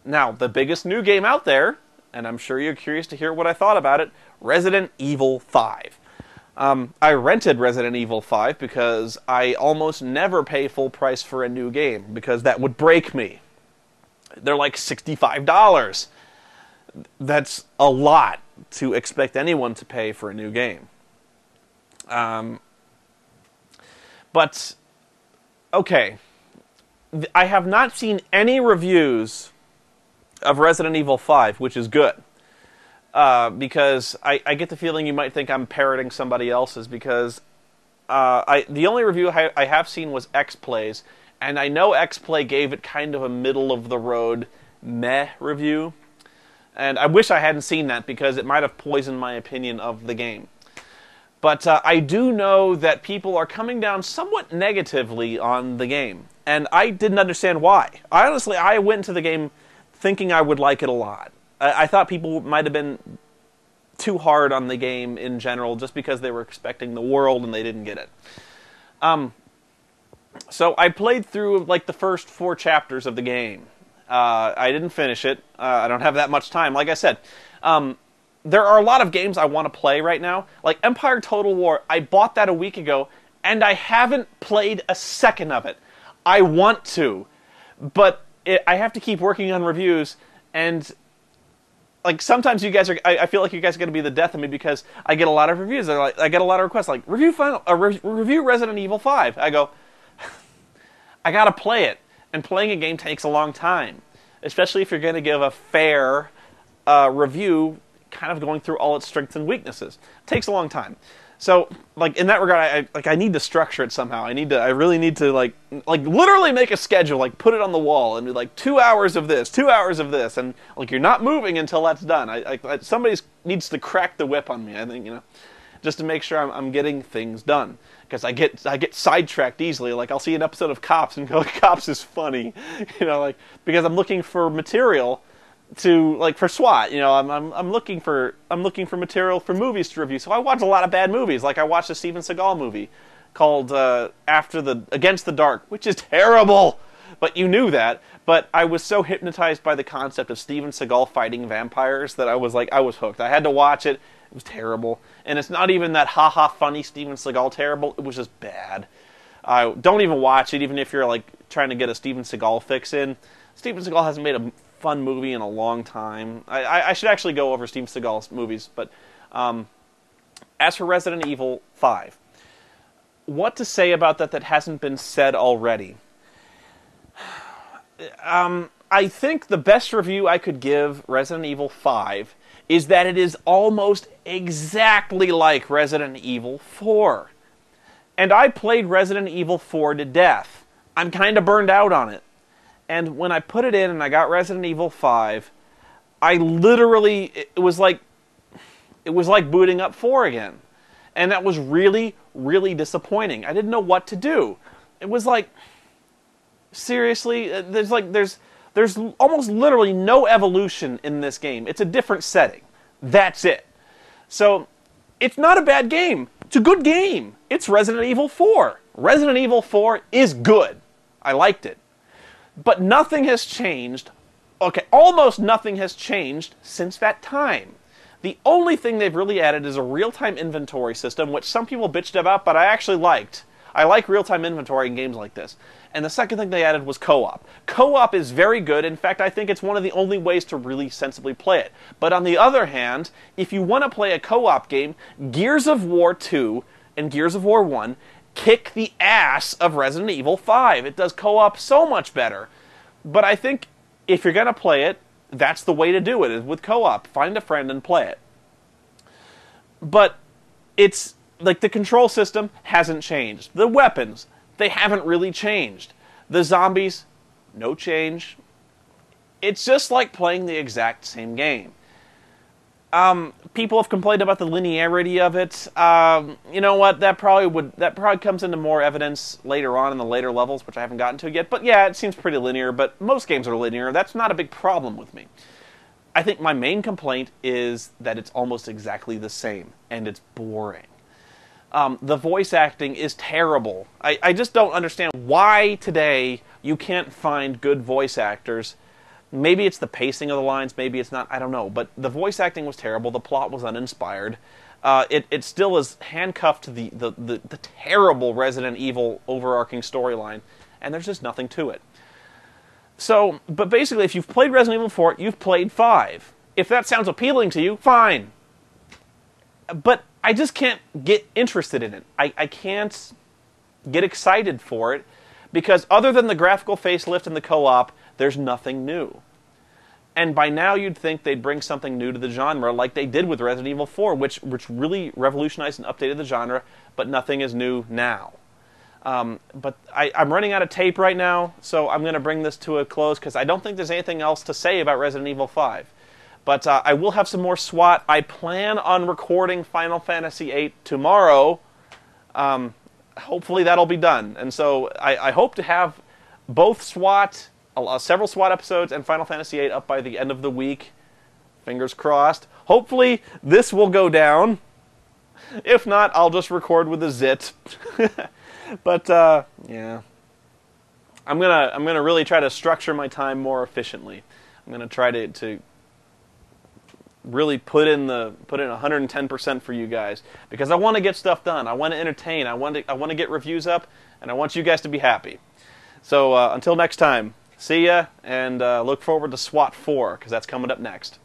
Now, the biggest new game out there, and I'm sure you're curious to hear what I thought about it, Resident Evil 5. I rented Resident Evil 5 because I almost never pay full price for a new game, because that would break me. They're like $65. That's a lot to expect anyone to pay for a new game. But, okay. I have not seen any reviews of Resident Evil 5, which is good. Because I get the feeling you might think I'm parroting somebody else's, because the only review I have seen was X-Play's, and I know X-Play gave it kind of a middle-of-the-road meh review, and I wish I hadn't seen that, because it might have poisoned my opinion of the game. But I do know that people are coming down somewhat negatively on the game, and I didn't understand why. Honestly, I went into the game thinking I would like it a lot. I thought people might have been too hard on the game in general just because they were expecting the world and they didn't get it. So I played through like the first 4 chapters of the game. I didn't finish it. I don't have that much time. Like I said, there are a lot of games I want to play right now. Like Empire Total War, I bought that a week ago, and I haven't played a second of it. I want to, but I have to keep working on reviews, and like sometimes you guys are, I feel like you guys are going to be the death of me, because I get a lot of reviews. They're like, I get a lot of requests like review Resident Evil 5. I go, I gotta play it, and playing a game takes a long time, especially if you're going to give a fair review, kind of going through all its strengths and weaknesses. It takes a long time. So, like in that regard, I need to structure it somehow. I really need to like literally make a schedule, like put it on the wall, and be like 2 hours of this, 2 hours of this, and like you're not moving until that's done. Somebody needs to crack the whip on me. I think, just to make sure I'm getting things done, because I get sidetracked easily. Like I'll see an episode of Cops and go, Cops is funny, because I'm looking for material to like for SWAT. I'm looking for material for movies to review. So I watch a lot of bad movies. Like I watched a Steven Seagal movie called Against the Dark, which is terrible. But you knew that. But I was so hypnotized by the concept of Steven Seagal fighting vampires that I was hooked. I had to watch it. It was terrible. And it's not even that ha-ha funny Steven Seagal terrible. It was just bad. Don't even watch it, even if you're like trying to get a Steven Seagal fix in. Steven Seagal hasn't made a fun movie in a long time. I should actually go over Steven Seagal's movies. But as for Resident Evil 5, what to say about that hasn't been said already? I think the best review I could give Resident Evil 5 is that it is almost exactly like Resident Evil 4. And I played Resident Evil 4 to death. I'm kind of burned out on it. And when I put it in and I got Resident Evil 5, it was like booting up 4 again. And that was really, really disappointing. I didn't know what to do. It was like, seriously, there's almost literally no evolution in this game. It's a different setting. That's it. So, it's not a bad game. It's a good game. It's Resident Evil 4. Resident Evil 4 is good. I liked it. But nothing has changed. Okay, almost nothing has changed since that time. The only thing they've really added is a real-time inventory system, which some people bitched about, but I actually liked. I like real-time inventory in games like this. And the second thing they added was co-op. Co-op is very good. In fact, I think it's one of the only ways to really sensibly play it. But on the other hand, if you want to play a co-op game, Gears of War 2 and Gears of War 1 kick the ass of Resident Evil 5. It does co-op so much better. But I think if you're going to play it, that's the way to do it, is with co-op. Find a friend and play it. But it's like the control system hasn't changed. The weapons, they haven't really changed. The zombies, no change. It's just like playing the exact same game. People have complained about the linearity of it. You know what? That probably comes into more evidence later on in the later levels, which I haven't gotten to yet. But yeah, it seems pretty linear. But most games are linear. That's not a big problem with me. I think my main complaint is that it's almost exactly the same, and it's boring. The voice acting is terrible. I just don't understand why today you can't find good voice actors Maybe it's the pacing of the lines, maybe it's not, I don't know. But the voice acting was terrible, the plot was uninspired. It still is handcuffed to the terrible Resident Evil overarching storyline, and there's just nothing to it. So, but basically, if you've played Resident Evil 4, you've played 5. If that sounds appealing to you, fine. But I just can't get interested in it. I can't get excited for it, because other than the graphical facelift and the co-op, there's nothing new. And by now you'd think they'd bring something new to the genre like they did with Resident Evil 4, which really revolutionized and updated the genre, but nothing is new now. But I'm running out of tape right now, so I'm going to bring this to a close because I don't think there's anything else to say about Resident Evil 5. But I will have some more SWAT. I plan on recording Final Fantasy VIII tomorrow. Hopefully that'll be done. And so I hope to have both SWAT, several SWAT episodes, and Final Fantasy VIII up by the end of the week. Fingers crossed. Hopefully this will go down. If not, I'll just record with a zit. But yeah, I'm gonna really try to structure my time more efficiently. I'm gonna try to really put in 110% for you guys, because I want to get stuff done. I want to entertain. I want to get reviews up, and I want you guys to be happy. So until next time, see ya, and look forward to SWAT 4 because that's coming up next.